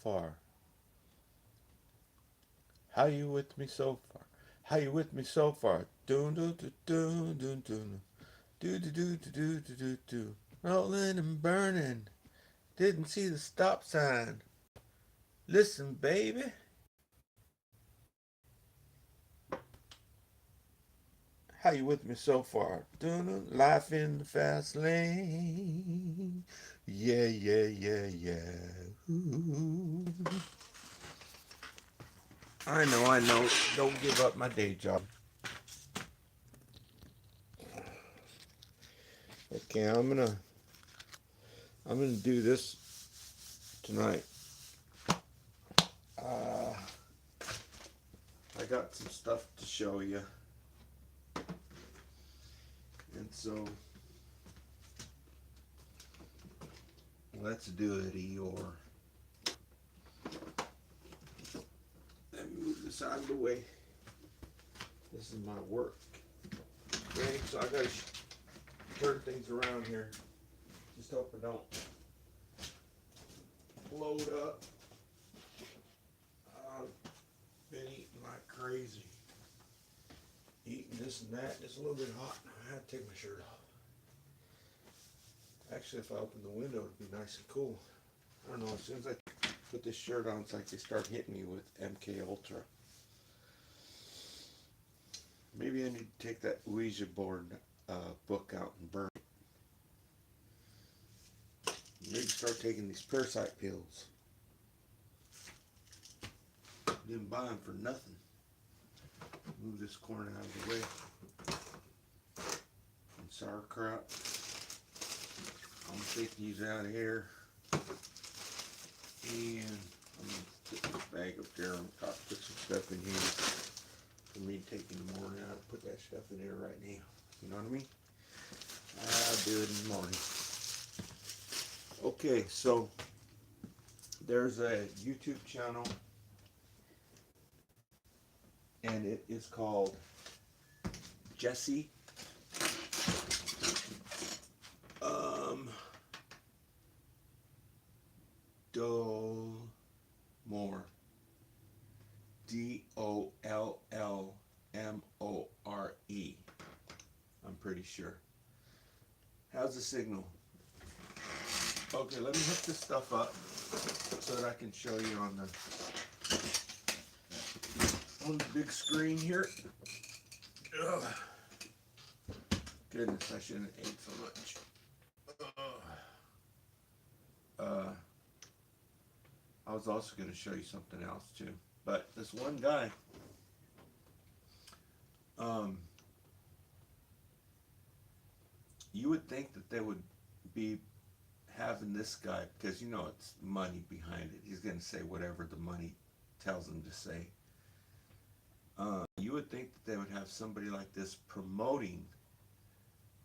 far? How you with me so far? How you with me so far? Dun dun dun dun dun dun. Do do do do do do do do. Rolling and burning. Didn't see the stop sign. Listen, baby. How you with me so far? Dun life in the fast lane. Yeah, yeah, yeah, yeah. Ooh. I know, I know. Don't give up my day job. Okay, I'm gonna do this tonight. Uh, I got some stuff to show you, and so let's do it, Eeyore. Let me move this out of the way. This is my work. Okay, so I gotta turn things around here. Just hope I don't load up. I've been eating like crazy. Eating this and that. It's a little bit hot. I have to take my shirt off. Actually, if I open the window, it'd be nice and cool. I don't know, as soon as I put this shirt on, it's like they start hitting me with MK Ultra. Maybe I need to take that Ouija board book out and burn it. Maybe start taking these parasite pills. Didn't buy them for nothing. Move this corn out of the way. And sauerkraut. I'm going to take these out of here. And I'm going to put this bag up there and put some stuff in here for me to take in the morning. I'll put that stuff in there right now. You know what I mean? I'll do it in the morning. Okay, so there's a YouTube channel, and it is called Jesse Dollmore. Dollmore. I'm pretty sure. How's the signal? Okay, let me hook this stuff up so that I can show you on the big screen here. Ugh. Goodness, I shouldn't have ate so much. I was also going to show you something else too. But this one guy, you would think that they would be having this guy, because you know it's money behind it. He's going to say whatever the money tells him to say. You would think that they would have somebody like this promoting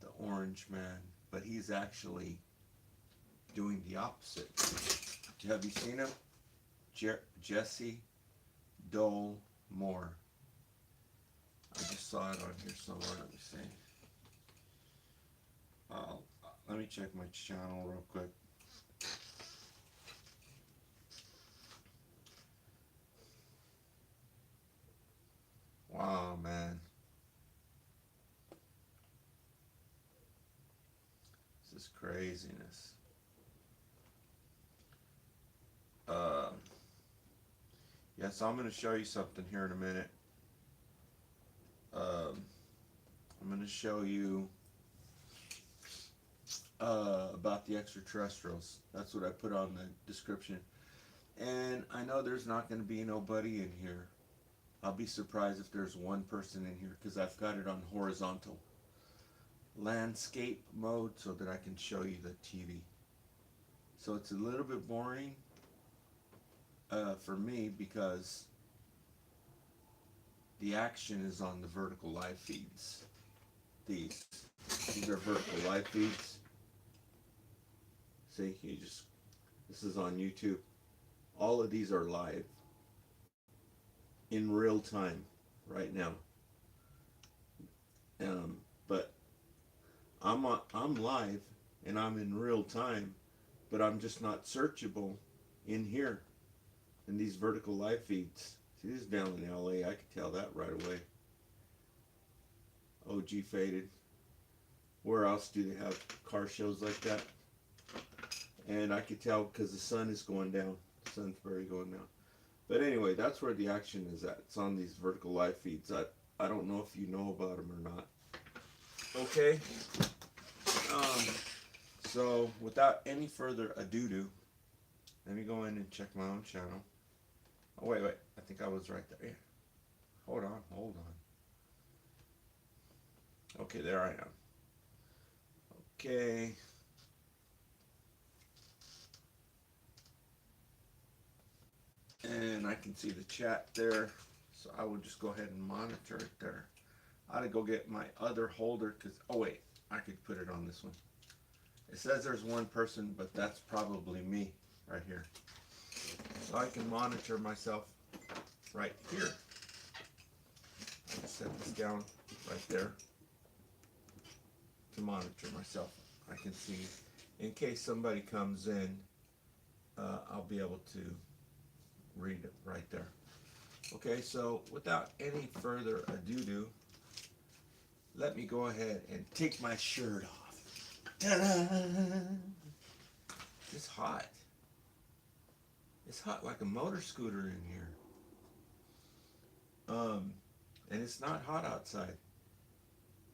the Orange Man, but he's actually doing the opposite. Have you seen him? Jesse Dole Moore. I just saw it on here somewhere. Let me see. Let me check my channel real quick. Wow, man. This is craziness. Yeah, so I'm going to show you something here in a minute. I'm going to show you about the extraterrestrials. That's what I put on the description. And I know there's not going to be nobody in here. I'll be surprised if there's one person in here, because I've got it on horizontal landscape mode so that I can show you the TV. So it's a little bit boring for me, because the action is on the vertical live feeds. These are vertical live feeds. See, this is on YouTube. All of these are live in real time right now. But I'm live and I'm in real time, but I'm just not searchable in here. And these vertical live feeds. See, this is down in LA. I could tell that right away. OG faded. Where else do they have car shows like that? And I could tell because the sun is going down. The sun's very going down. But anyway, that's where the action is at. It's on these vertical live feeds. I don't know if you know about them or not. Okay. So without any further ado, let me go in and check my own channel. Oh, wait. I think I was right there. Yeah. Hold on. Okay, there I am. Okay. And I can see the chat there. So I will just go ahead and monitor it there. I ought to go get my other holder because, oh wait, I could put it on this one. It says there's one person, but that's probably me right here. So I can monitor myself right here. I can set this down right there to monitor myself. I can see in case somebody comes in, I'll be able to read it right there. Okay, so without any further ado, let me go ahead and take my shirt off. Ta-da! It's hot. It's hot like a motor scooter in here. And it's not hot outside.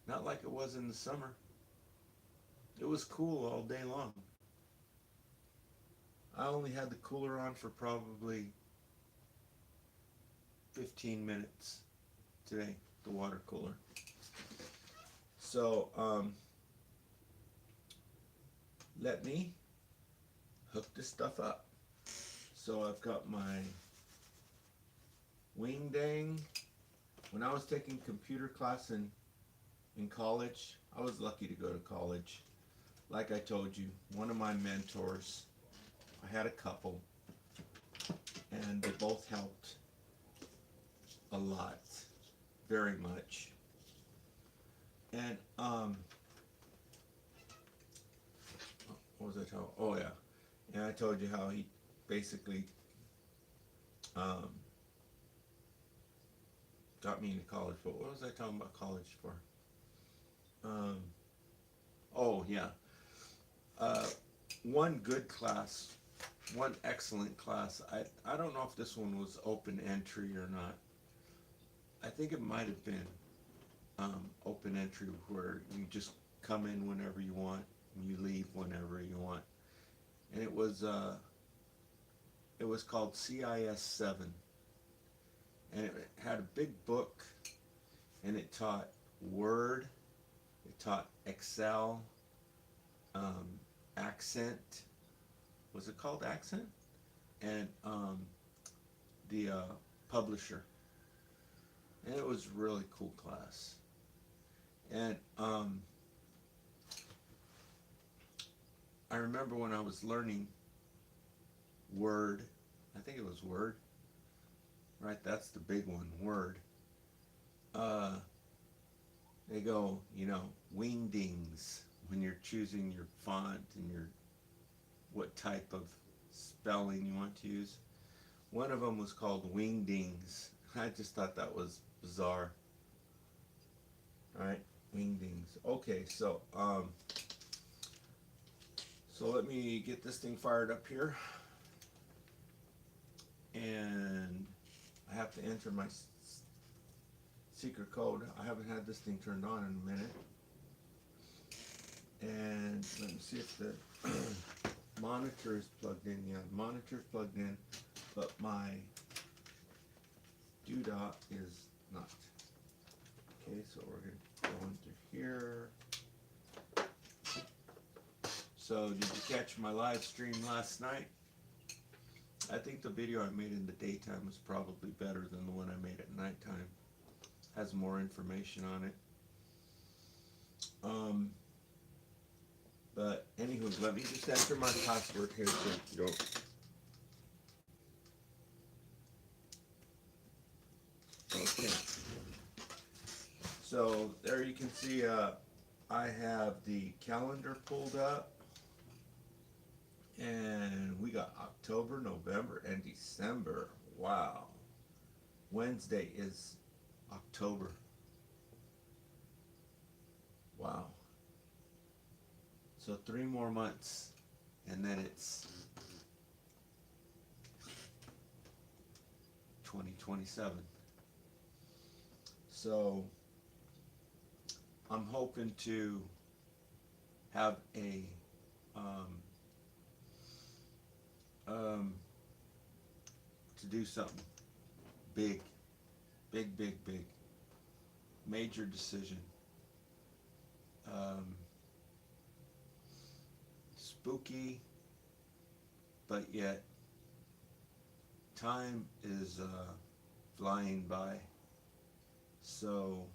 Not like it was in the summer. It was cool all day long. I only had the cooler on for probably 15 minutes today, the water cooler. So, let me hook this stuff up. So I've got my wing dang. When I was taking computer class in college, I was lucky to go to college. Like I told you, one of my mentors, I had a couple, and they both helped a lot, very much. And what was I talking? Oh yeah, and I told you how he basically got me into college. But what was I talking about college for? Oh yeah, one good class, one excellent class. I don't know if this one was open entry or not. I think it might have been open entry, where you just come in whenever you want and you leave whenever you want. And it was called CIS 7, and it had a big book, and it taught Word, it taught Excel, Accent. Was it called Accent? And the Publisher. And it was a really cool class. And I remember when I was learning Word, I think it was Word, right? That's the big one, Word. They go, wingdings when you're choosing your font and what type of spelling you want to use. One of them was called wingdings. I just thought that was bizarre. Alright, wingdings. Okay, so let me get this thing fired up here. And I have to enter my secret code. I haven't had this thing turned on in a minute. And let me see if the monitor is plugged in. Yeah, the monitor is plugged in, but my doodah is not. Okay, so we're going to go into here. So did you catch my live stream last night? I think the video I made in the daytime was probably better than the one I made at nighttime. Has more information on it. But anywho, let me just enter my password here so you don't. Okay. So there you can see I have the calendar pulled up. And we got October, November, and December. December. Wow. Wednesday is October. Wow. So 3 more months, and then it's 2027. So I'm hoping to have a to do something big, big, major decision. Spooky, but yet time is flying by. So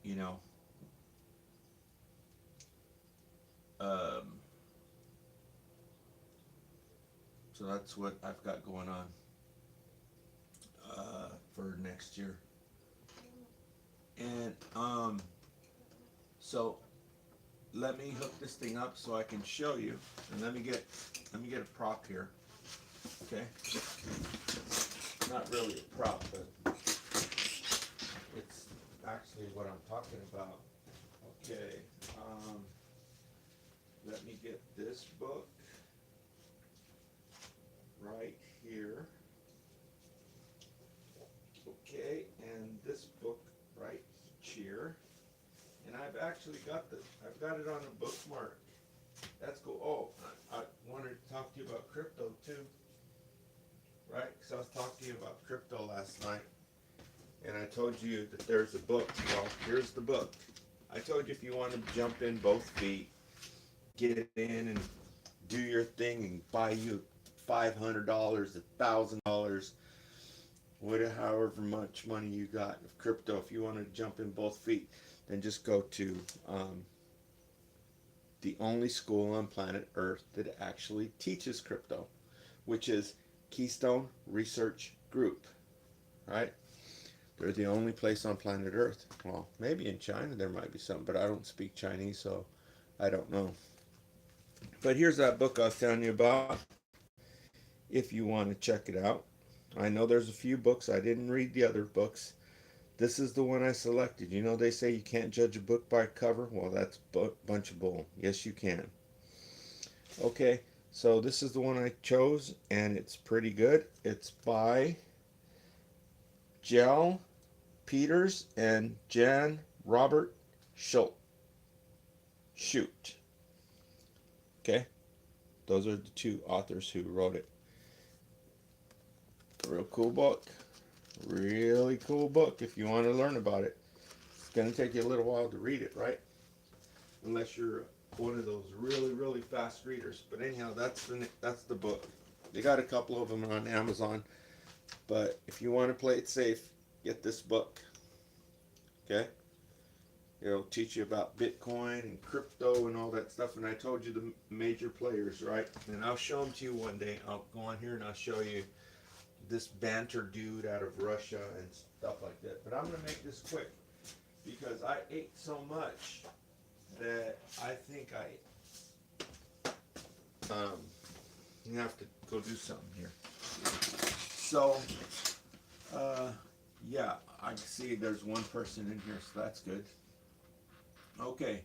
you know, so that's what I've got going on for next year. And so let me hook this thing up so I can show you. And let me get a prop here. Okay. Not really a prop, but it's actually what I'm talking about. Okay. Let me get this book right here. Okay, and this book right here. And I've actually got I've got it on a bookmark. That's cool. Oh, I wanted to talk to you about crypto too. Right? Because I was talking to you about crypto last night. And I told you that there's a book. Well, here's the book. I told you if you want to jump in both feet, get in and do your thing and buy you $500, $1,000, however much money you got of crypto. If you want to jump in both feet, then just go to the only school on planet Earth that actually teaches crypto, which is Keystone Research Group, right? They're the only place on planet Earth. Well, maybe in China there might be some, but I don't speak Chinese, so I don't know. But here's that book I was telling you about, if you want to check it out. I know there's a few books. I didn't read the other books. This is the one I selected. You know, they say you can't judge a book by cover. Well, that's a bunch of bull. Yes, you can. Okay, so this is the one I chose, and it's pretty good. It's by Jel Peters and Jan Robert Schult. Okay, those are the 2 authors who wrote it. Real cool book. Really cool book if you want to learn about it. It's going to take you a little while to read it, right? Unless you're one of those really fast readers. But anyhow, that's the book. They got a couple of them on Amazon. But if you want to play it safe, get this book. Okay? It'll teach you about Bitcoin and crypto and all that stuff. And I told you the major players, right? And I'll show them to you one day. I'll go on here and I'll show you this banter dude out of Russia and stuff like that. But I'm going to make this quick because I ate so much that I think you have to go do something here. So, yeah, I see there's one person in here, so that's good. Okay,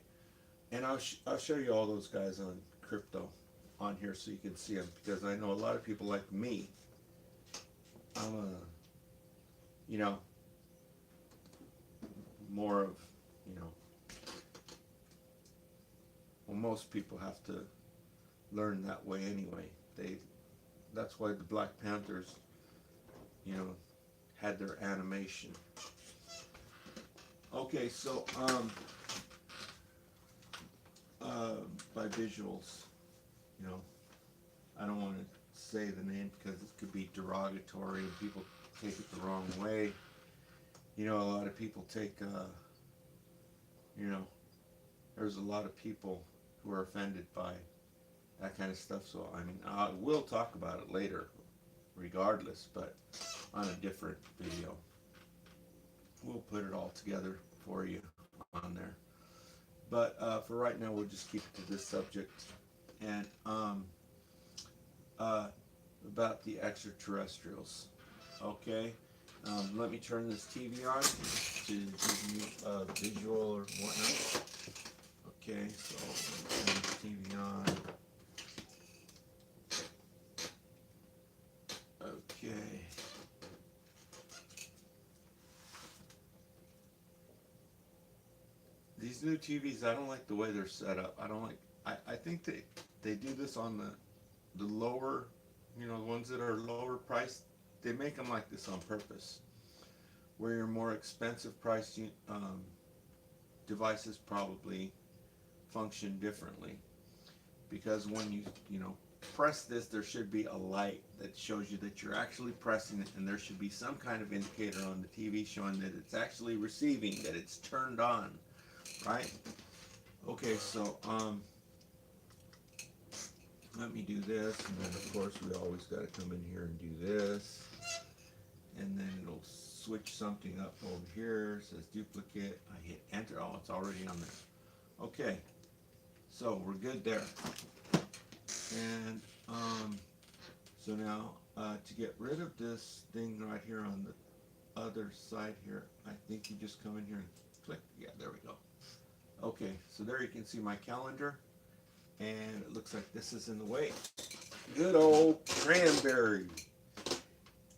and I'll show you all those guys on crypto on here so you can see them, because I know a lot of people like me. I'm more of, well, most people have to learn that way anyway. That's why the Black Panthers, had their animation. Okay, so by visuals, I don't want to say the name because it could be derogatory and people take it the wrong way. A lot of people take, there's a lot of people who are offended by that kind of stuff. So, I will talk about it later, regardless, but on a different video. We'll put it all together for you on there. But for right now, we'll just keep it to this subject. and uh, about the extraterrestrials. Okay, let me turn this TV on to give you a visual or whatnot. Okay, so turn the TV on. Okay. These new TVs, I don't like the way they're set up. I don't like. I think they do this on the lower, the ones that are lower priced. They make them like this on purpose. Where your more expensive priced devices probably function differently, because when you press this, there should be a light that shows you that you're actually pressing it, and there should be some kind of indicator on the TV showing that it's actually receiving, that it's turned on, right? Okay, so let me do this, and then of course we always got to come in here and do this, and then it'll switch something up over here. It says duplicate. I hit enter. Oh, it's already on there. Okay, so we're good there. And so now to get rid of this thing right here on the other side here, I think you just come in here and click. Yeah, there we go. Okay, so there you can see my calendar, and it looks like this is in the way. Good old cranberry.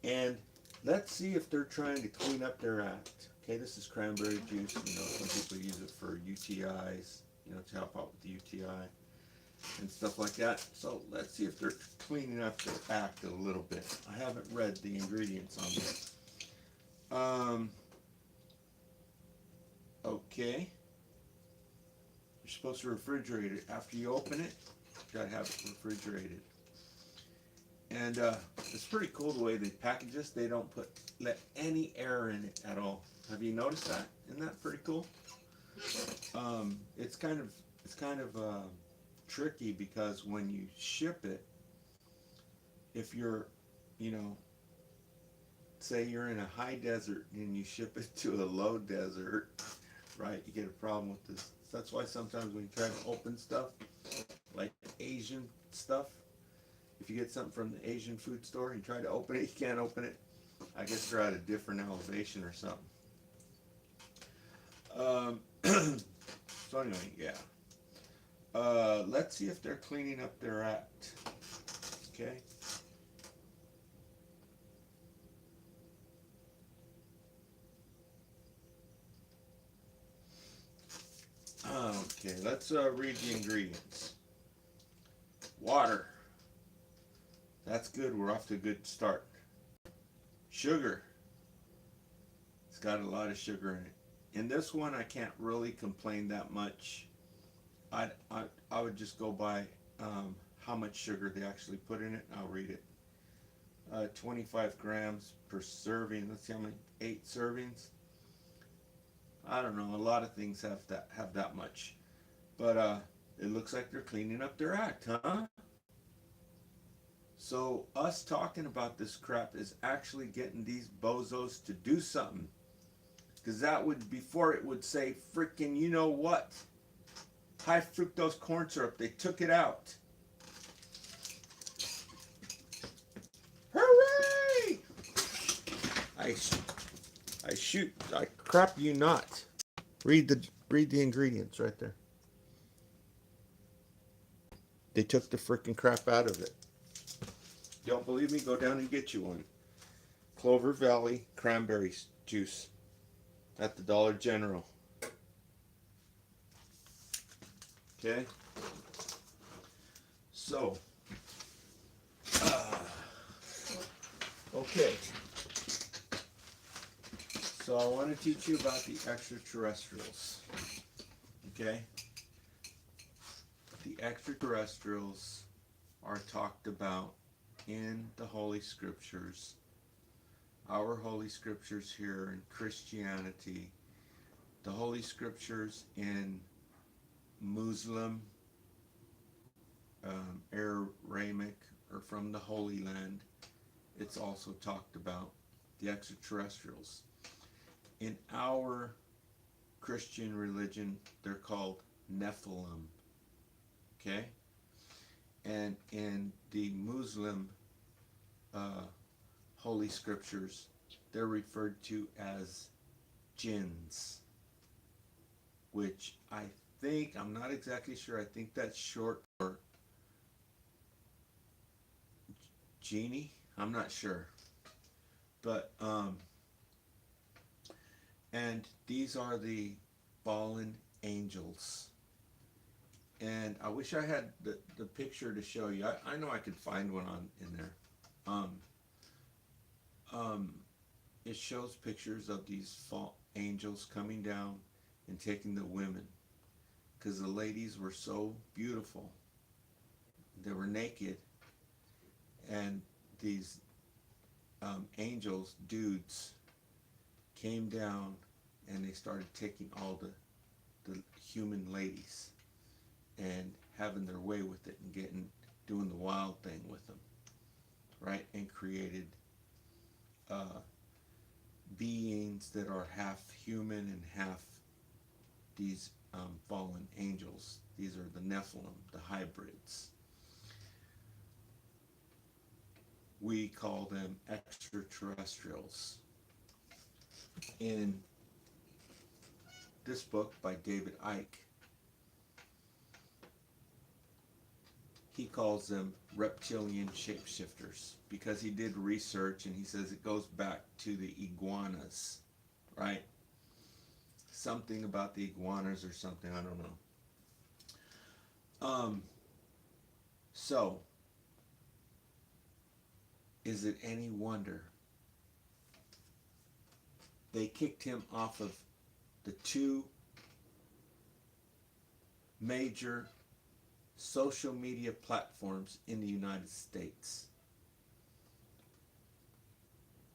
And let's see if they're trying to clean up their act. Okay, this is cranberry juice. Some people use it for UTIs, to help out with the UTI and stuff like that. So let's see if they're cleaning up their act a little bit. I haven't read the ingredients on this. Okay. You're supposed to refrigerate it. After you open it, you gotta have it refrigerated. And it's pretty cool the way they package this. They don't let any air in it at all. Have you noticed that? Isn't that pretty cool? It's kind of tricky, because when you ship it, if you're, say you're in a high desert and you ship it to a low desert, right? You get a problem with this. That's why sometimes when you try to open stuff, like Asian stuff, if you get something from the Asian food store and you try to open it, you can't open it. I guess they're at a different elevation or something. So anyway, yeah. Let's see if they're cleaning up their act. Okay. Okay, let's read the ingredients. Water. That's good. We're off to a good start. Sugar. It's got a lot of sugar in it. In this one, I can't really complain that much. I would just go by how much sugar they actually put in it. I'll read it. 25 grams per serving. Let's see how many. 8 servings. I don't know. A lot of things have that much, but it looks like they're cleaning up their act, huh? So us talking about this crap is actually getting these bozos to do something, because that would, before it would say freaking, you know what, high fructose corn syrup. They took it out. Hooray! I crap you not. Read the ingredients right there. They took the freaking crap out of it. Don't believe me? Go down and get you one. Clover Valley cranberry juice at the Dollar General. Okay. So, okay. So I want to teach you about the extraterrestrials. Okay? The extraterrestrials are talked about in the Holy Scriptures, our Holy Scriptures here in Christianity, the Holy Scriptures in Muslim, Aramaic, or from the Holy Land. It's also talked about the extraterrestrials. In our Christian religion, they're called Nephilim. Okay? And in the Muslim uh, holy scriptures, they're referred to as jinns, which I think, I'm not exactly sure, I think that's short for genie. I'm not sure. But, and these are the fallen angels. And I wish I had the picture to show you. I know I could find one on in there. Um, um, it shows pictures of these angels coming down and taking the women, because the ladies were so beautiful. They were naked, and these angels, dudes, came down and they started taking all the human ladies and having their way with it and doing the wild thing with them, right? And created beings that are half human and half these fallen angels. These are the Nephilim, the hybrids. We call them extraterrestrials. In this book by David Icke, he calls them reptilian shapeshifters because he did research and he says it goes back to the iguanas, right? Something about the iguanas or something, I don't know. So, is it any wonder they kicked him off of the two major social media platforms in the United States?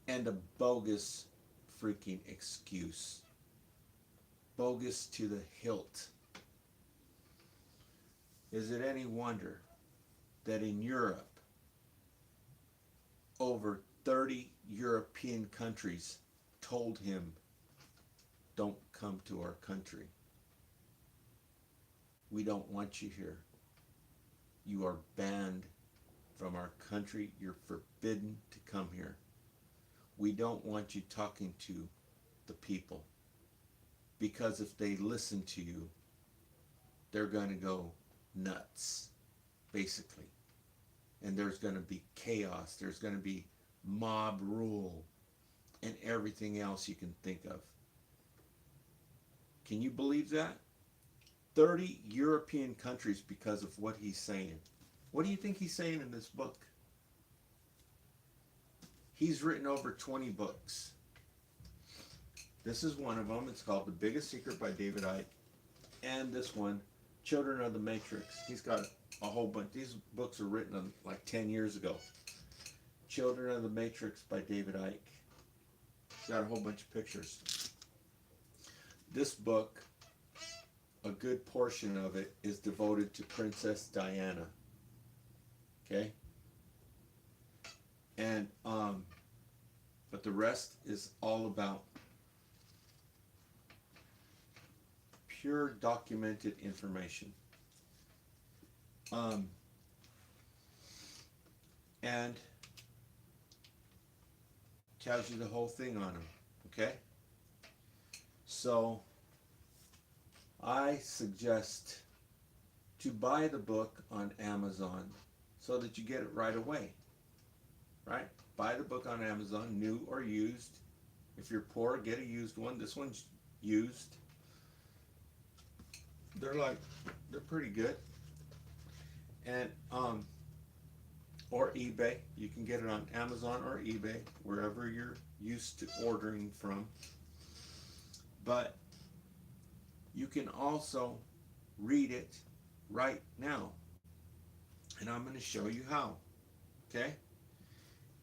And a bogus freaking excuse. Bogus to the hilt. Is it any wonder that in Europe, over 30 European countries told him, don't come to our country. We don't want you here. You are banned from our country. You're forbidden to come here. We don't want you talking to the people. Because if they listen to you, they're going to go nuts, basically. And there's going to be chaos. There's going to be mob rule and everything else you can think of. Can you believe that? 30 European countries because of what he's saying. What do you think he's saying in this book? He's written over 20 books. This is one of them. It's called The Biggest Secret by David Icke. And this one, Children of the Matrix. He's got a whole bunch. These books are written like 10 years ago. Children of the Matrix by David Icke. He's got a whole bunch of pictures. This book, a good portion of it is devoted to Princess Diana. Okay? And, but the rest is all about pure documented information. And tells you the whole thing on them. Okay? So, I suggest to buy the book on Amazon so that you get it right away. Right? Buy the book on Amazon, new or used. If you're poor, get a used one. This one's used. They're pretty good. And or eBay. You can get it on Amazon or eBay, wherever you're used to ordering from. But you can also read it right now. And I'm going to show you how. Okay?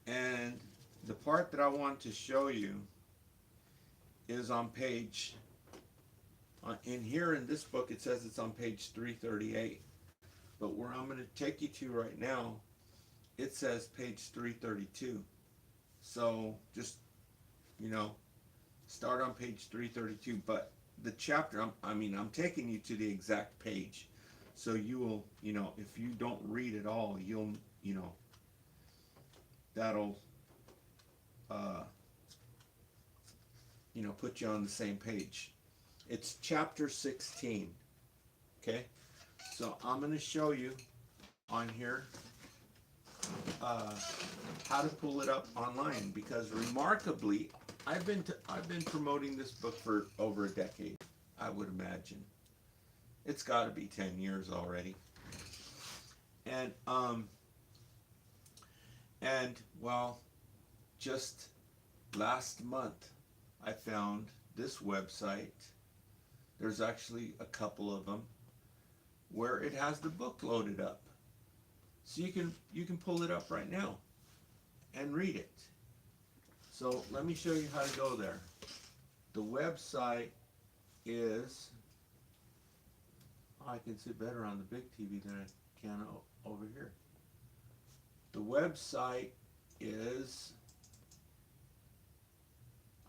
And the part that I want to show you is on page, in here in this book it says it's on page 338. But where I'm going to take you to right now, it says page 332. So just, start on page 332. But the chapter, I'm taking you to the exact page. So you will, you know, if you don't read it all, you'll, you know, that'll, uh, you know, put you on the same page. It's chapter 16. Okay, so I'm going to show you on here how to pull it up online, because remarkably, I've been promoting this book for over a decade. I would imagine it's got to be 10 years already. And well, just last month I found this website. There's actually a couple of them where it has the book loaded up, so you can pull it up right now and read it. So let me show you how to go there. The website is, oh, I can see better on the big TV than I can over here. The website is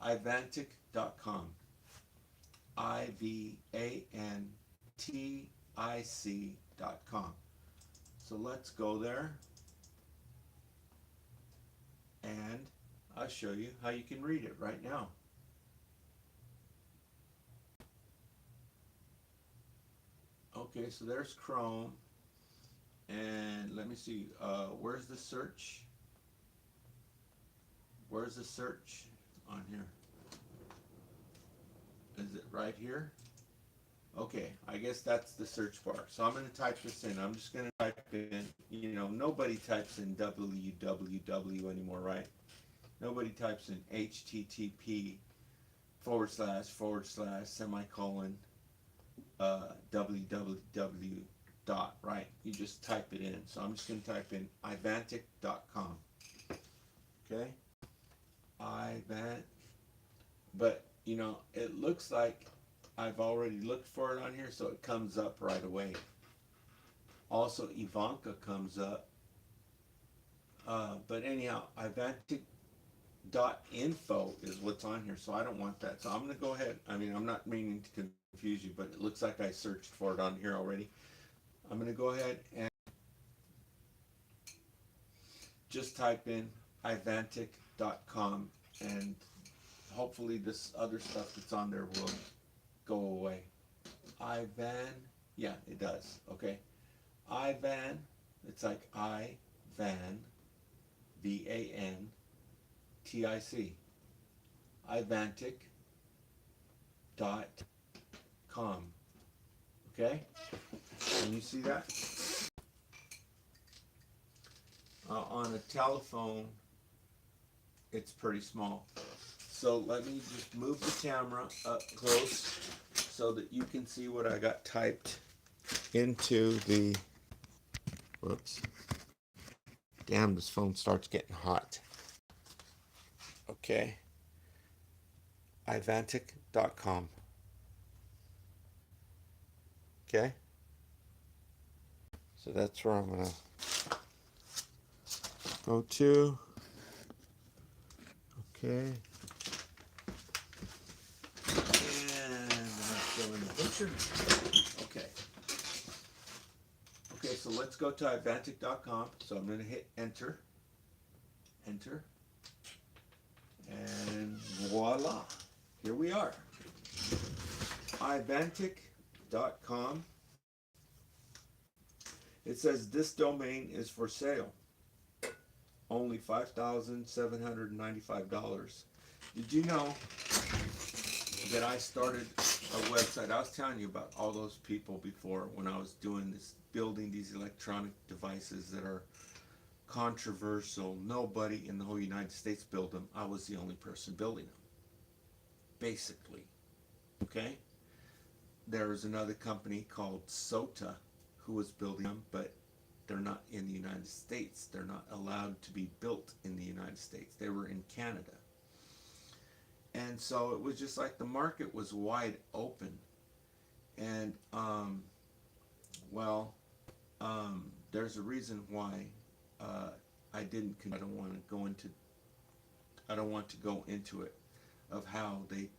ivantic.com. IVANTIC.com. So let's go there and I'll show you how you can read it right now. Okay, so there's Chrome, and let me see, where's the search? Where's the search on here? Is it right here? Okay, I guess that's the search bar. So I'm going to type this in. I'm just going to type in, you know, nobody types in www anymore, right? Nobody types in http / semicolon www dot, right? You just type it in. So I'm just going to type in ivantic.com. Okay? But, you know, it looks like I've already looked for it on here, so it comes up right away. Also, Ivanka comes up. But anyhow, ivantic.info is what's on here, so I don't want that. So I'm going to go ahead. I mean, I'm not meaning to confuse you, but it looks like I searched for it on here already. I'm going to go ahead and just type in ivantic.com, and hopefully this other stuff that's on there will go away. Yeah, it does. Okay. Ivan, it's like Ivan, VANTIC. Ivantic.com. Okay? Can you see that? On a telephone, it's pretty small. So let me just move the camera up close so that you can see what I got typed into the, whoops. Damn, this phone starts getting hot. Okay. Ivantic.com. Okay. So that's where I'm going to go to. Okay. And let's go in the picture. Okay. Okay, so let's go to ivantic.com. So I'm going to hit enter. Enter. And voila. Here we are. Ivantic.com. It says this domain is for sale. Only $5,795. Did you know that I started a website? I was telling you about all those people before when I was doing this, building these electronic devices that are controversial. Nobody in the whole United States built them. I was the only person building them, basically. Okay? There was another company called SOTA who was building them, but they're not in the United States. They're not allowed to be built in the United States. They were in Canada. And so it was just like the market was wide open. And, there's a reason why I didn't. I don't want to go into it, of how they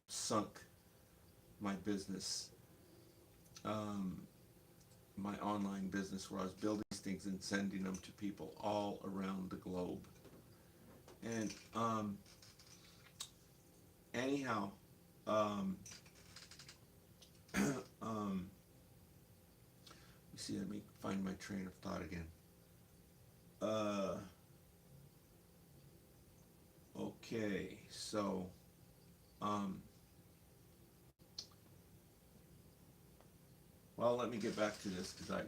sunk my business, my online business, where I was building these things and sending them to people all around the globe. And anyhow, um, see, let me find my train of thought again. Okay, so, well, let me get back to this because I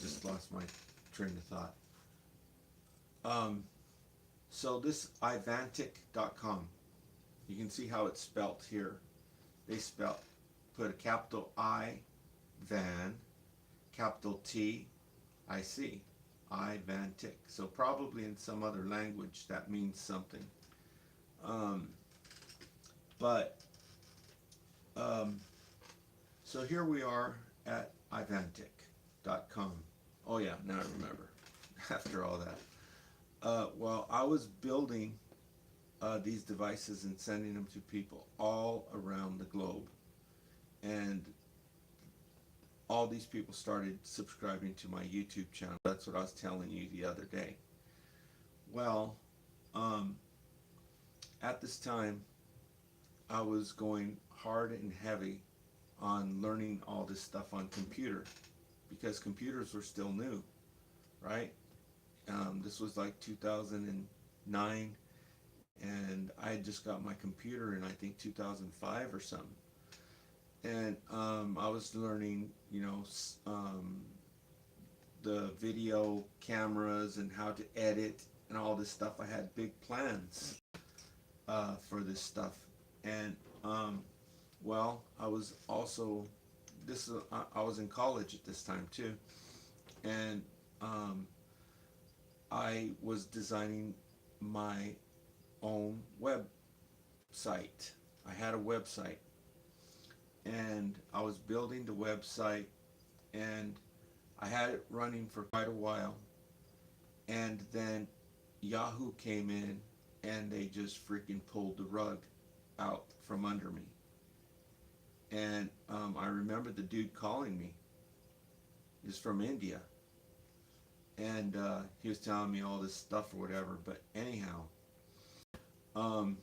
just lost my train of thought. So this ivantic.com, you can see how it's spelt here. They put a capital I, van, capital T, I C, Ivantic. So probably in some other language that means something. So here we are at ivantic.com. Oh yeah, now I remember. After all that. Well, I was building these devices and sending them to people all around the globe. And all these people started subscribing to my YouTube channel. That's what I was telling you the other day. Well, at this time, I was going hard and heavy on learning all this stuff on computer, because computers were still new, right? This was like 2009, and I had just got my computer in, I think, 2005 or something. And I was learning, the video cameras and how to edit and all this stuff. I had big plans for this stuff. And well, I was also, I was in college at this time too, and I was designing my own website. I had a website, and I was building the website, and I had it running for quite a while, and then Yahoo came in and they just freaking pulled the rug out from under me. And I remember the dude calling me. He's from India, and he was telling me all this stuff or whatever. But anyhow, I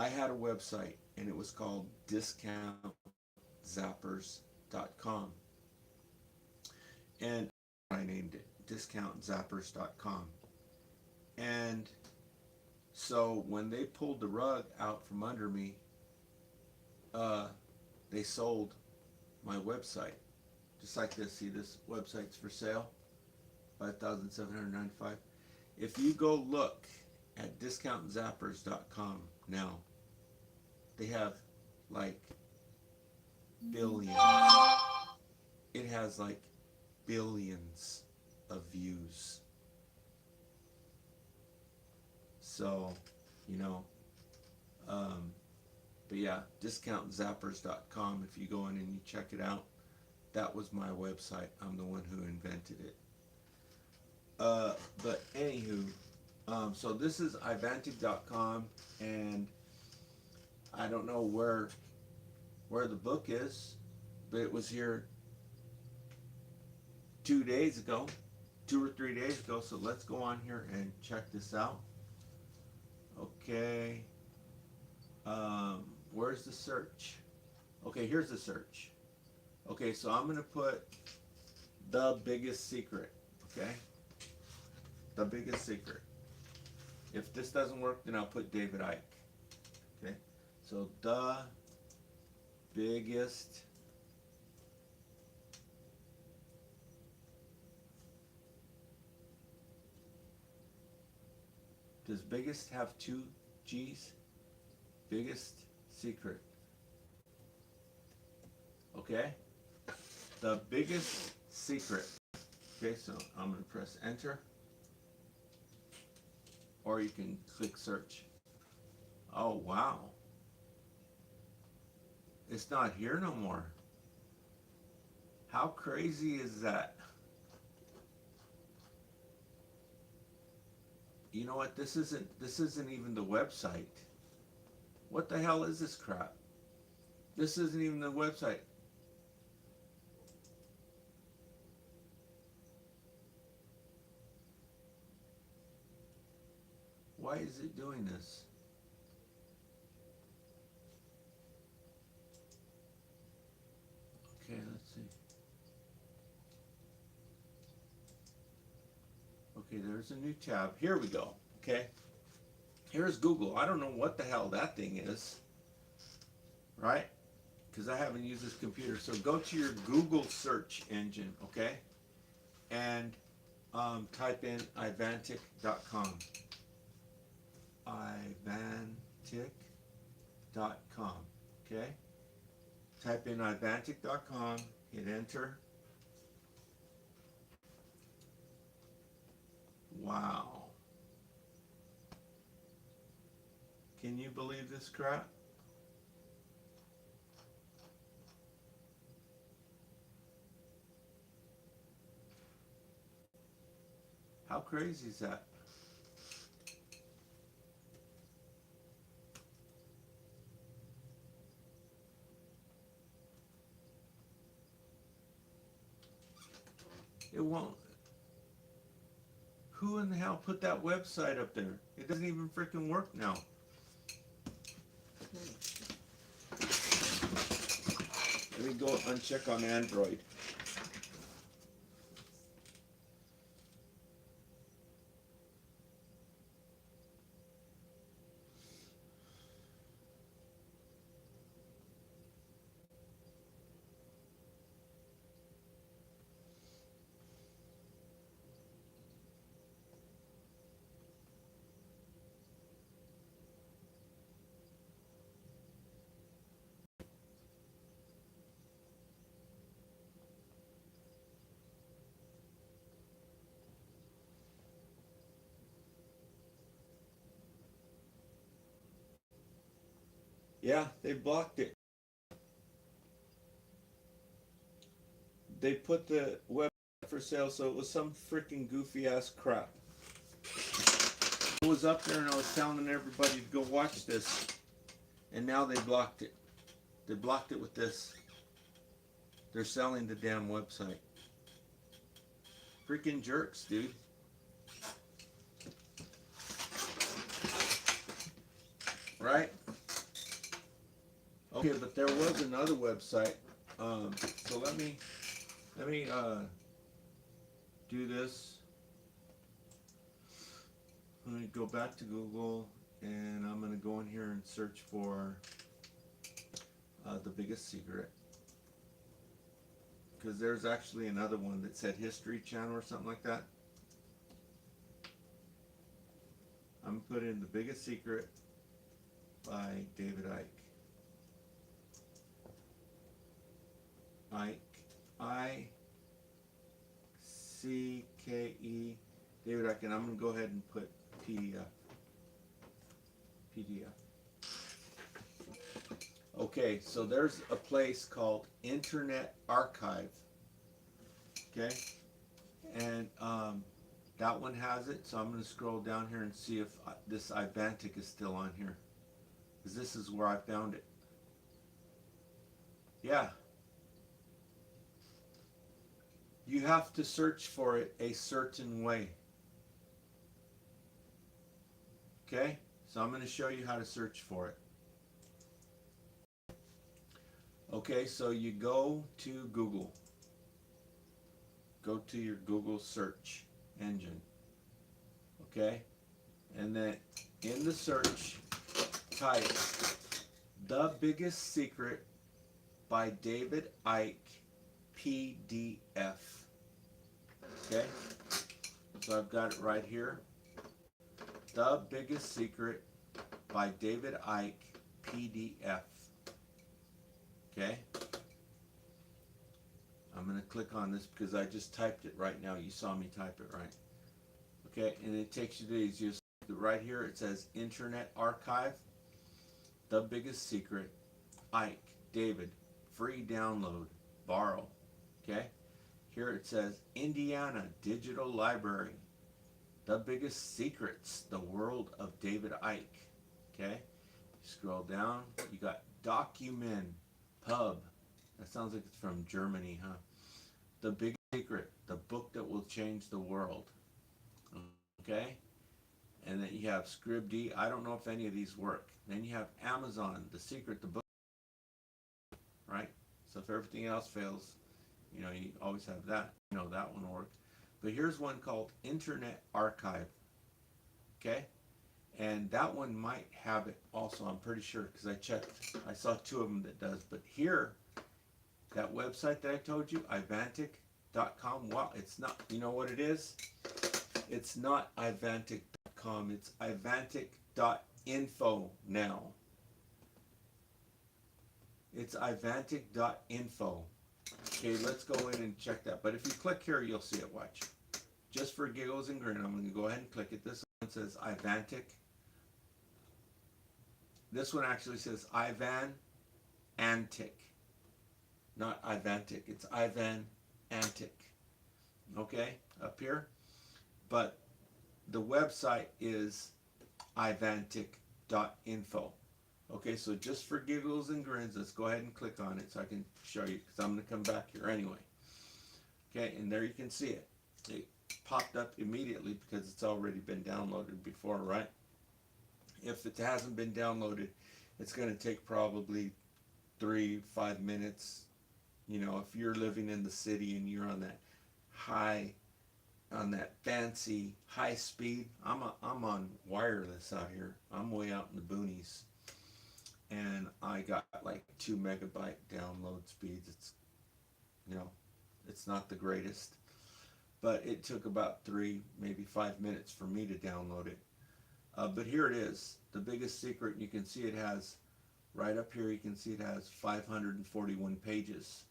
had a website, and it was called discountzappers.com, and I named it discountzappers.com. And so when they pulled the rug out from under me, they sold my website, just like this. See, this website's for sale, $5,795. If you go look at discountzappers.com now, they have like billions. It has like billions of views. So, but yeah, discountzappers.com. If you go in and you check it out, that was my website. I'm the one who invented it. But anywho, so this is ivantic.com, and I don't know where the book is, but it was here 2 days ago, 2 or 3 days ago. So let's go on here and check this out. Okay. Where's the search? Okay, here's the search. Okay, so I'm going to put the biggest secret. Okay? The biggest secret. If this doesn't work, then I'll put David Icke. Okay? So the biggest Does biggest have 2 G's? Biggest secret. Okay? The biggest secret. Okay, so I'm going to press enter. Or you can click search. Oh, wow. It's not here no more. How crazy is that? You know what? This isn't even the website. What the hell is this crap? This isn't even the website. Why is it doing this? Okay, let's see. Okay, there's a new tab. Here we go. Okay. Here's Google. I don't know what the hell that thing is. Right? Because I haven't used this computer. So go to your Google search engine, okay? And type in ivantic.com. Ivantic.com. Okay? Type in ivantic.com, hit enter. Wow. Can you believe this crap? How crazy is that? It won't. Who in the hell put that website up there? It doesn't even freaking work now. Let me go uncheck on Android. Yeah, they blocked it. They put the website for sale, so it was some freaking goofy ass crap. I was up there and I was telling everybody to go watch this, and now they blocked it. They blocked it with this. They're selling the damn website. Freaking jerks, dude. Right? Okay, but there was another website. So let me do this. I'm going to go back to Google, and I'm going to go in here and search for the biggest secret. Because there's actually another one that said History Channel or something like that. I'm going to put in the biggest secret by David Icke. I-C-K-E, David Icke, and I'm going to go ahead and put PDF. Okay, so there's a place called Internet Archive. Okay, and that one has it, so I'm going to scroll down here and see if this Ivantic is still on here, because this is where I found it. Yeah. You have to search for it a certain way. Okay? So I'm going to show you how to search for it. Okay, so you go to Google. Go to your Google search engine. Okay? And then in the search, type The Biggest Secret by David Icke PDF. Okay, so I've got it right here. The Biggest Secret by David Icke PDF. Okay, I'm going to click on this because I just typed it right now. You saw me type it, right? Okay, and it takes you to these. You see right here it says Internet Archive. The Biggest Secret, Icke, David, free download, borrow. Okay. Here it says Indiana Digital Library, The Biggest Secrets, The World of David Icke. Okay, scroll down, you got Document, Pub. That sounds like it's from Germany, huh? The Big Secret, the book that will change the world. Okay? And then you have Scribd. I don't know if any of these work. Then you have Amazon, The Secret, the book, right? So if everything else fails, you know, you always have that. You know, that one will work. But here's one called Internet Archive. Okay? And that one might have it also, I'm pretty sure, because I checked. I saw two of them that does. But here, that website that I told you, ivantic.com, well, it's not, you know what it is? It's not ivantic.com, it's ivantic.info now. It's ivantic.info. Okay, let's go in and check that. But if you click here, you'll see it, watch. Just for giggles and grin, I'm going to go ahead and click it. This one says Ivantic. This one actually says Ivan Antic. Not Ivantic, it's Ivan Antic. Okay, up here. But the website is ivantic.info. Okay, so just for giggles and grins, let's go ahead and click on it so I can show you, because I'm going to come back here anyway. Okay, and there you can see it. It popped up immediately because it's already been downloaded before, right? If it hasn't been downloaded, it's going to take probably 3-5 minutes. You know, if you're living in the city and you're on that fancy high speed, I'm on wireless out here. I'm way out in the boonies, and I got like 2 megabyte download speeds. It's, you know, it's not the greatest, but it took about 3, maybe 5 minutes for me to download it. But here it is, the biggest secret. You can see it has, right up here, you can see it has 541 pages.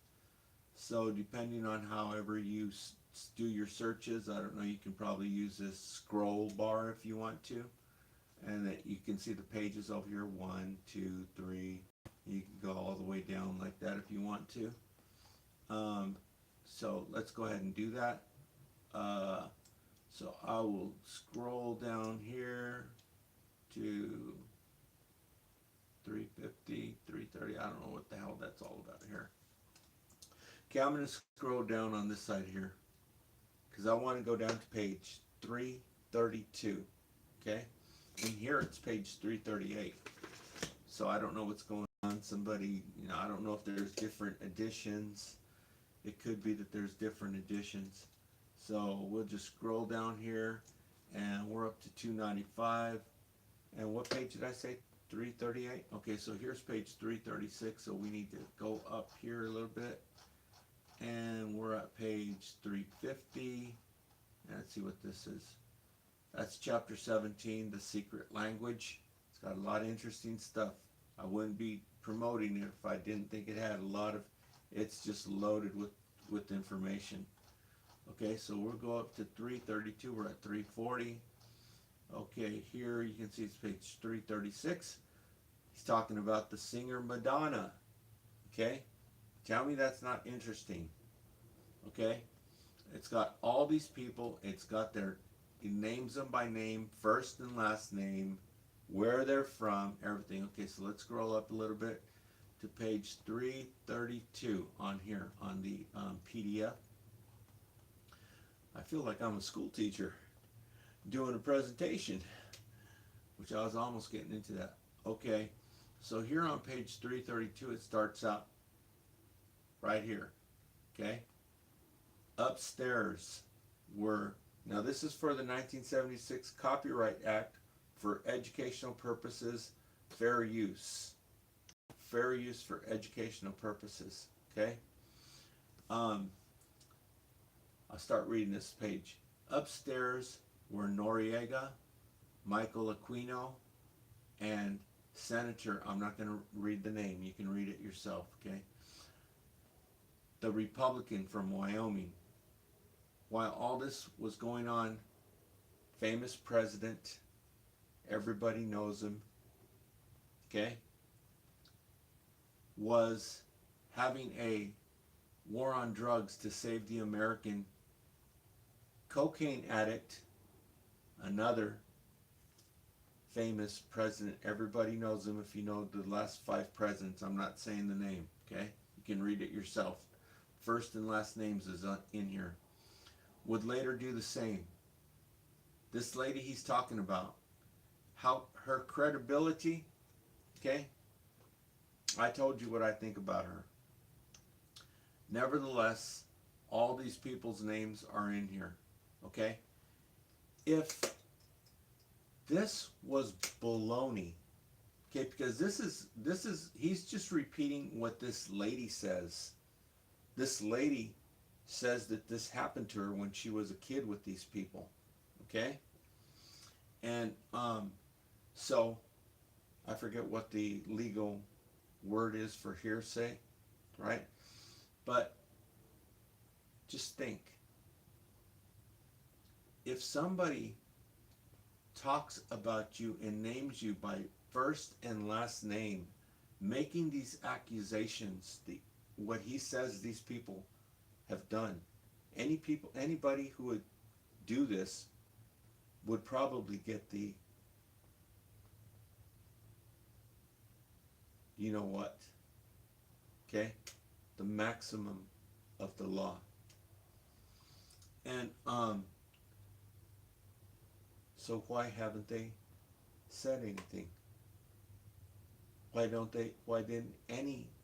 So depending on however you do your searches, I don't know, you can probably use this scroll bar if you want to. And that you can see the pages over here, 1, 2, 3. You can go all the way down like that if you want to. So let's go ahead and do that. So I will scroll down here to 350, 330. I don't know what the hell that's all about here. Okay, I'm going to scroll down on this side here because I want to go down to page 332. Okay, and here it's page 338. So I don't know what's going on. Somebody, you know, I don't know if there's different editions. It could be that there's different editions. So we'll just scroll down here, and we're up to 295. And what page did I say? 338? Okay, so here's page 336, so we need to go up here a little bit. And we're at page 350. And let's see what this is. That's chapter 17, The Secret Language. It's got a lot of interesting stuff. I wouldn't be promoting it if I didn't think it had a lot of, it's just loaded with information. Okay, so we'll go up to 332. We're at 340. Okay, here you can see it's page 336. He's talking about the singer Madonna. Okay, tell me that's not interesting. Okay, it's got all these people. It's got their, it names them by name, first and last name, where they're from, everything. Okay, so let's scroll up a little bit to page 332 on here on the PDF. I feel like I'm a school teacher doing a presentation, which I was almost getting into that. Okay, so here on page 332, it starts out right here. Okay, upstairs were, now this is for the 1976 Copyright Act for educational purposes, fair use. Fair use for educational purposes. Okay, I'll start reading this page. Upstairs were Noriega, Michael Aquino, and Senator, I'm not going to read the name, you can read it yourself, okay? The Republican from Wyoming. While all this was going on, famous president, everybody knows him, okay, was having a war on drugs to save the American cocaine addict, another famous president. Everybody knows him if you know the last 5 presidents. I'm not saying the name. Okay? You can read it yourself. First and last names is in here. Would later do the same. This lady he's talking about, how her credibility, okay? I told you what I think about her. Nevertheless, all these people's names are in here, okay? If this was baloney, okay, because this is he's just repeating what this lady says. This lady says that this happened to her when she was a kid with these people, okay? And so I forget what the legal word is for hearsay, right? But just think, if somebody talks about you and names you by first and last name, making these accusations, what he says these people have done, anybody who would do this would probably get the, you know what, okay, the maximum of the law. And so why haven't they said anything? Why didn't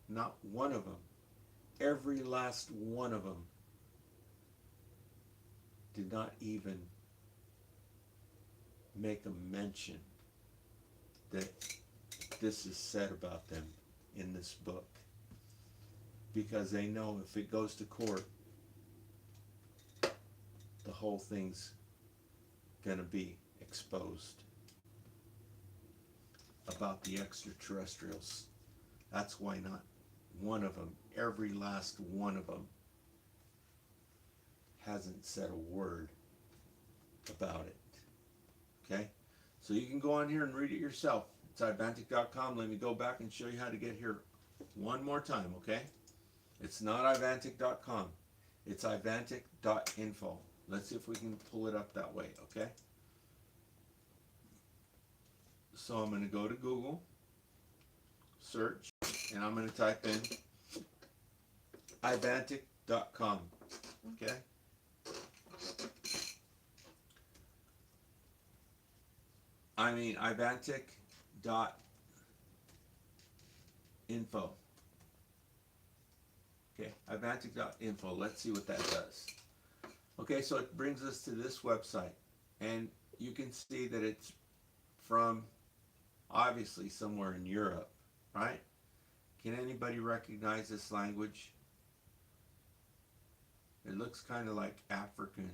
not one of them, every last one of them did not even make a mention that this is said about them in this book? Because they know if it goes to court, the whole thing's going to be exposed about the extraterrestrials. That's why not one of them, every last one of them, hasn't said a word about it. Okay? So you can go on here and read it yourself. It's ivantic.com. Let me go back and show you how to get here one more time, okay? It's not ivantic.com. It's ivantic.info. Let's see if we can pull it up that way, okay? So I'm going to go to Google, search, and I'm going to type in ivantic.com, okay? I mean ivantic.info. Okay, ivantic.info. Let's see what that does. Okay, so it brings us to this website, and you can see that it's from obviously somewhere in Europe, right? Can anybody recognize this language? It looks kind of like African.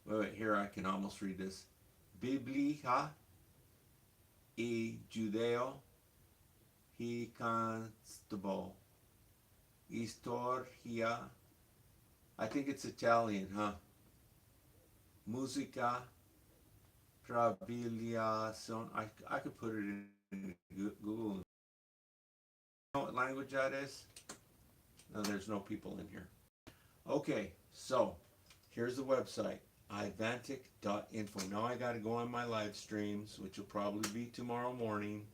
Wait, here I can almost read this. Biblia e Judeo he constable Historia. I think it's Italian, huh? Musica Travagliazione. I could put it in Google. You know what language that is? No, there's no people in here. Okay, so here's the website, ivantic.info. Now I got to go on my live streams, which will probably be tomorrow morning.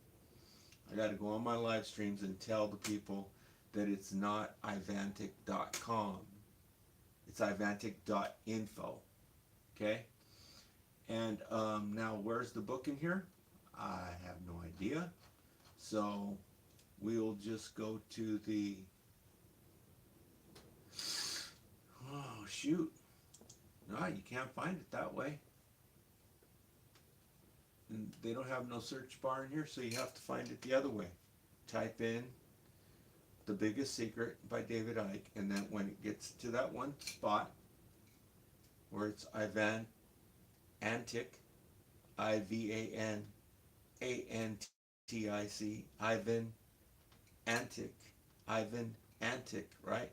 I got to go on my live streams and tell the people that it's not ivantic.com. It's ivantic.info. Okay? And now where's the book in here? I have no idea. So we'll just go to the... Oh, shoot. No, you can't find it that way. And they don't have no search bar in here, so you have to find it the other way. Type in The Biggest Secret by David Icke, and then when it gets to that one spot where it's Ivan Antic, IVANANTIC, Ivan Antic, right?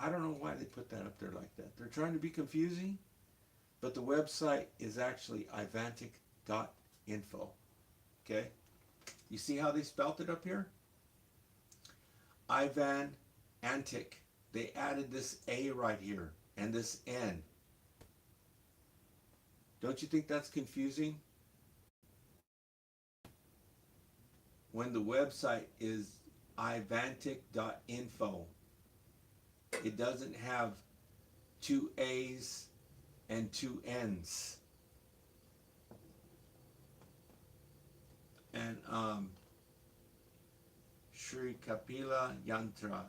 I don't know why they put that up there like that. They're trying to be confusing, but the website is actually ivantic.info. Okay? You see how they spelt it up here? Ivan Antic. They added this A right here and this N. Don't you think that's confusing? when the website is ivantic.info, it doesn't have two A's and two N's. And Sri Kapila Yantra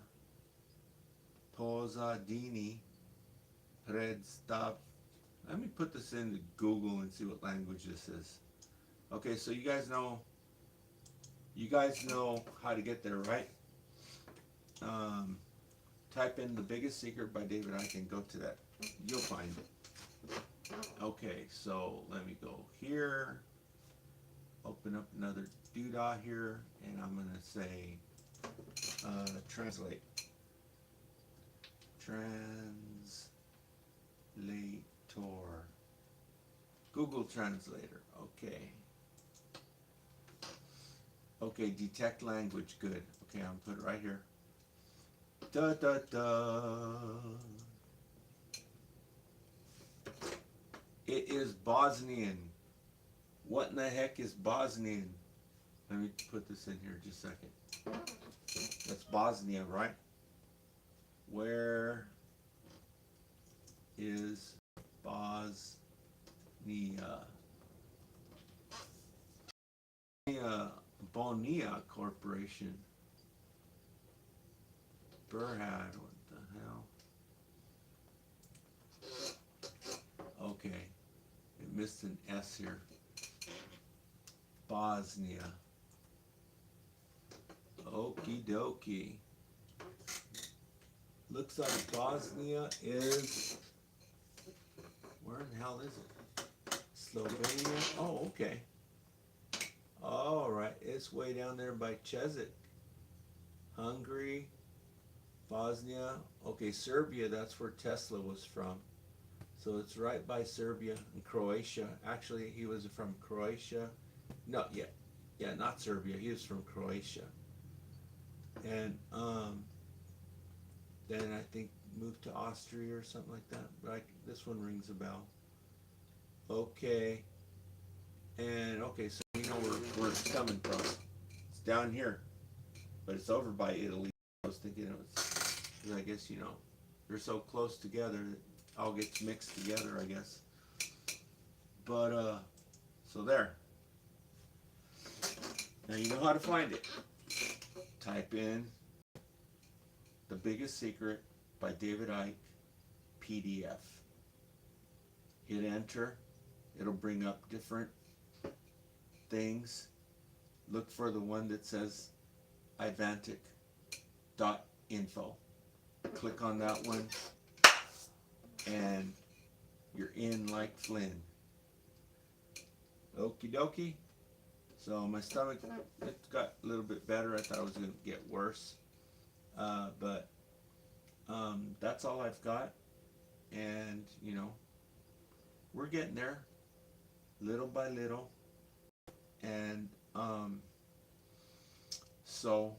Posa Dini Predstav. Let me put this into Google and see what language this is. Okay, so you guys know how to get there, right? Type in The Biggest Secret by David Icke and go to that. You'll find it. Okay, so let me go here. Open up another doodah here, and I'm going to say translate. Translator. Google Translator. Okay. Okay, detect language. Good. Okay, I'm going to put it right here. Da da da. It is Bosnian. What in the heck is Bosnian? Let me put this in here just a second. That's Bosnia, right? Where is Bosnia? Bonia Corporation. Burhad, what the hell? Okay, it missed an S here. Bosnia. Okie dokie. Looks like Bosnia is, where in the hell is it? Slovenia? Oh, okay. All right, it's way down there by Czech. Hungary, Bosnia. Okay, Serbia, that's where Tesla was from. So it's right by Serbia and Croatia. Actually, he was from Croatia. No, yeah, not Serbia. He was from Croatia. And then I think moved to Austria or something like that. But this one rings a bell. Okay. And okay, so you know where it's coming from. It's down here, but it's over by Italy. I was thinking it was, I guess, you know, they're so close together, it all gets mixed together, I guess. But so there. Now you know how to find it. Type in The Biggest Secret by David Icke PDF. Hit enter. It'll bring up different things. Look for the one that says ivantic.info. Click on that one and you're in like Flynn. Okie dokie. So my stomach, it got a little bit better. I thought it was going to get worse. But that's all I've got. And, you know, we're getting there little by little. And so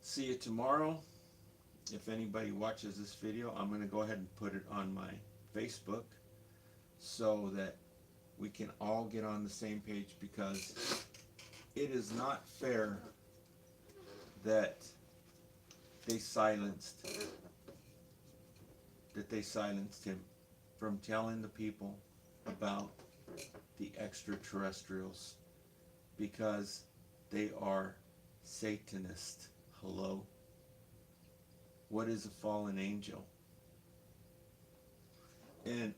see you tomorrow. If anybody watches this video, I'm going to go ahead and put it on my Facebook so that we can all get on the same page, because it is not fair that they silenced him from telling the people about the extraterrestrials, because they are Satanists. Hello? What is a fallen angel? And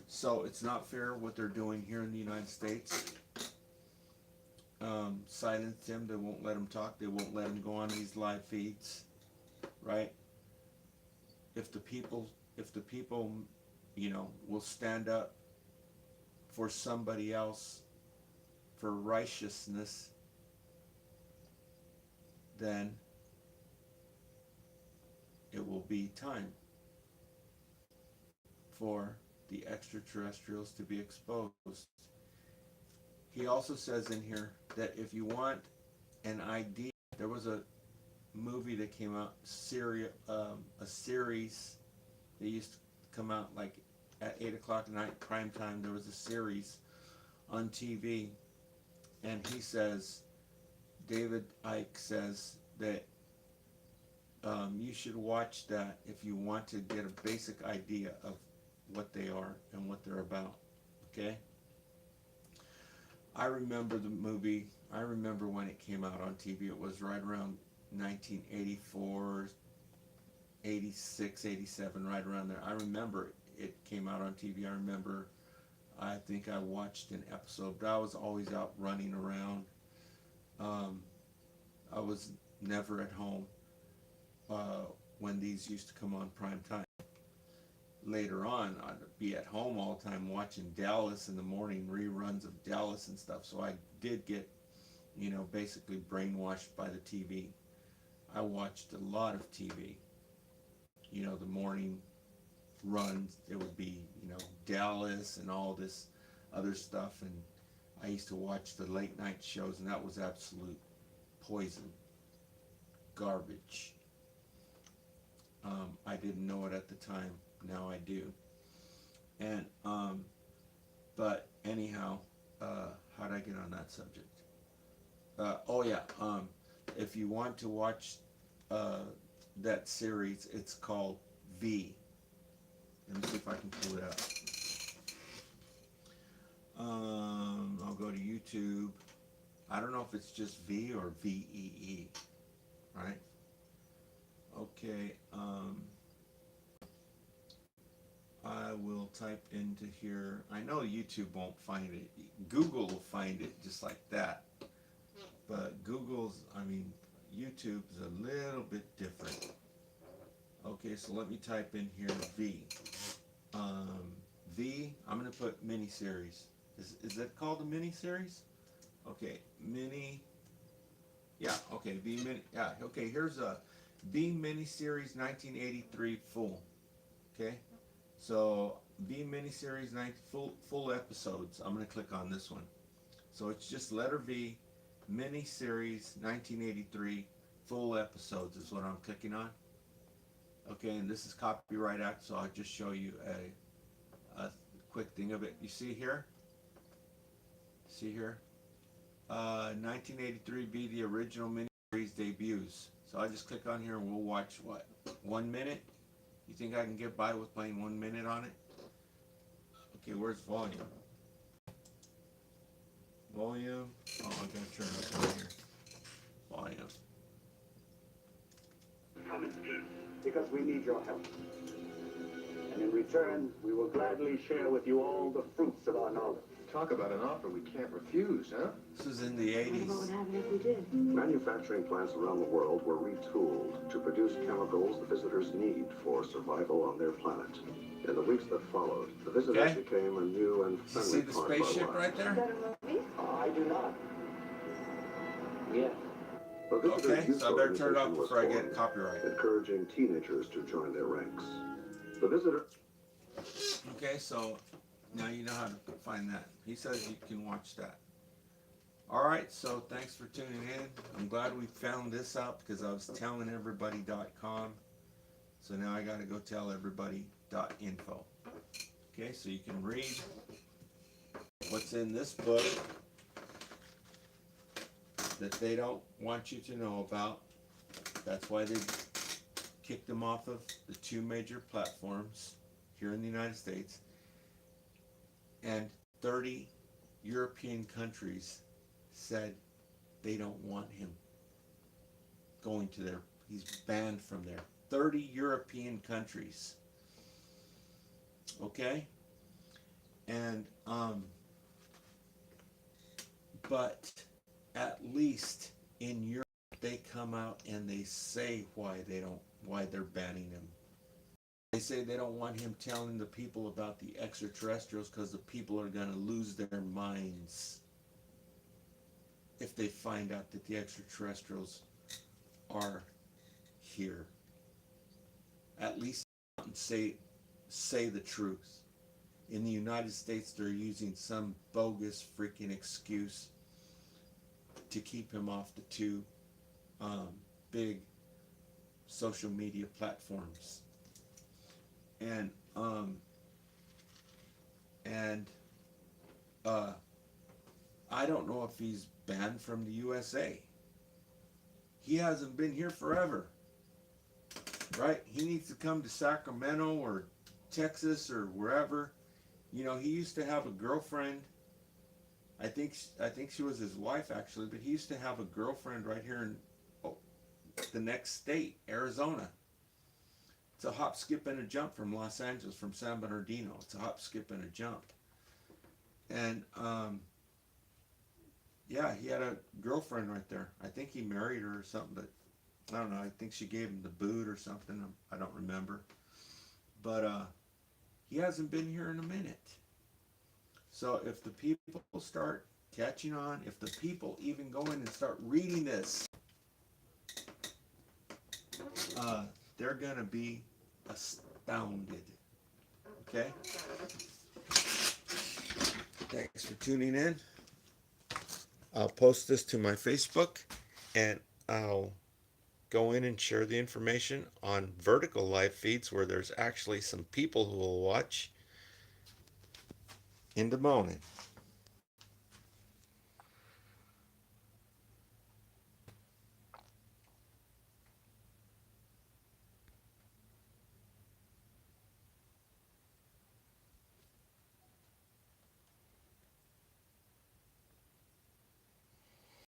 so it's not fair what they're doing here in the United States. Silence him. They won't let him talk. They won't let him go on these live feeds, right? If the people, you know, will stand up for somebody else, for righteousness, then it will be time for the extraterrestrials to be exposed. He also says in here that if you want an ID, there was a movie that came out, a series that used to come out like at 8 o'clock at night, prime time. There was a series on TV, and he says, David Icke says that you should watch that if you want to get a basic idea of what they are and what they're about. Okay? I remember the movie. I remember when it came out on TV. It was right around 1984, 86, 87, right around there. I remember it came out on TV. I remember, I think I watched an episode, but I was always out running around. I was never at home when these used to come on prime time. Later on, I'd be at home all the time watching Dallas in the morning, reruns of Dallas and stuff. So I did get, basically brainwashed by the TV. I watched a lot of TV. The morning runs, it would be, Dallas and all this other stuff. And I used to watch the late night shows, and that was absolute poison, garbage. I didn't know it at the time. Now I do. And but anyhow, how did I get on that subject? If you want to watch that series, it's called V. Let me see if I can pull it up. I'll go to YouTube. I don't know if it's just V or VEE, right? Okay, I will type into here. I know YouTube won't find it. Google will find it just like that. But YouTube's a little bit different. Okay, so let me type in here V. V, I'm going to put miniseries. Is that called a miniseries? Okay, mini. Yeah, okay, V mini. Yeah, okay, here's a V miniseries 1983 full. Okay, so V miniseries full episodes. I'm going to click on this one. So it's just letter V, miniseries 1983 full episodes is what I'm clicking on. Okay, and this is Copyright Act, so I'll just show you a quick thing of it. You see here? See here? 1983 be the original miniseries debuts. So I just click on here and we'll watch what? 1 minute? You think I can get by with playing 1 minute on it? Okay, where's volume? Volume. Oh, I'm gonna turn this on here. Volume. Because we need your help. And in return, we will gladly share with you all the fruits of our knowledge. Talk about an offer we can't refuse, huh? This was in the 80s. What would happen if we did? Becturing plants around the world were retooled to produce chemicals the visitors need for survival on their planet. In the weeks that followed, the visitors became a new and You friendly see the part of our spaceship lives. right there? Is that a movie? I do not. Yes. The visitors' Okay, youth so I better turn it off organization was before I get formed, copyright. encouraging teenagers to join their ranks. The visitor. Okay, so now you know how to find that. He says you can watch that. Alright, so thanks for tuning in. I'm glad we found this out because I was telling everybody.com. So now I got to go tell everybody.info. Okay, so you can read what's in this book that they don't want you to know about. That's why they kicked them off of the 2 major platforms here in the United States. And 30 European countries said they don't want him going to their, he's banned from there. 30 European countries. Okay? And, but at least in Europe, they come out and they say why they're banning him. They say they don't want him telling the people about the extraterrestrials because the people are going to lose their minds if they find out that the extraterrestrials are here. At least say the truth. In the United States, they're using some bogus freaking excuse to keep him off the 2 big social media platforms. And and I don't know if he's banned from the USA. He hasn't been here forever, right? He needs to come to Sacramento or Texas or wherever. You know, he used to have a girlfriend. I think she was his wife actually, but he used to have a girlfriend right here in the next state, Arizona. It's a hop, skip, and a jump from Los Angeles, from San Bernardino. It's a hop, skip, and a jump. And yeah, he had a girlfriend right there. I think he married her or something, but I don't know. I think she gave him the boot or something. I don't remember. But he hasn't been here in a minute. So if the people start catching on, if the people even go in and start reading this, they're going to be astounded. Okay? Thanks for tuning in. I'll post this to my Facebook, and I'll go in and share the information on vertical live feeds where there's actually some people who will watch in the morning.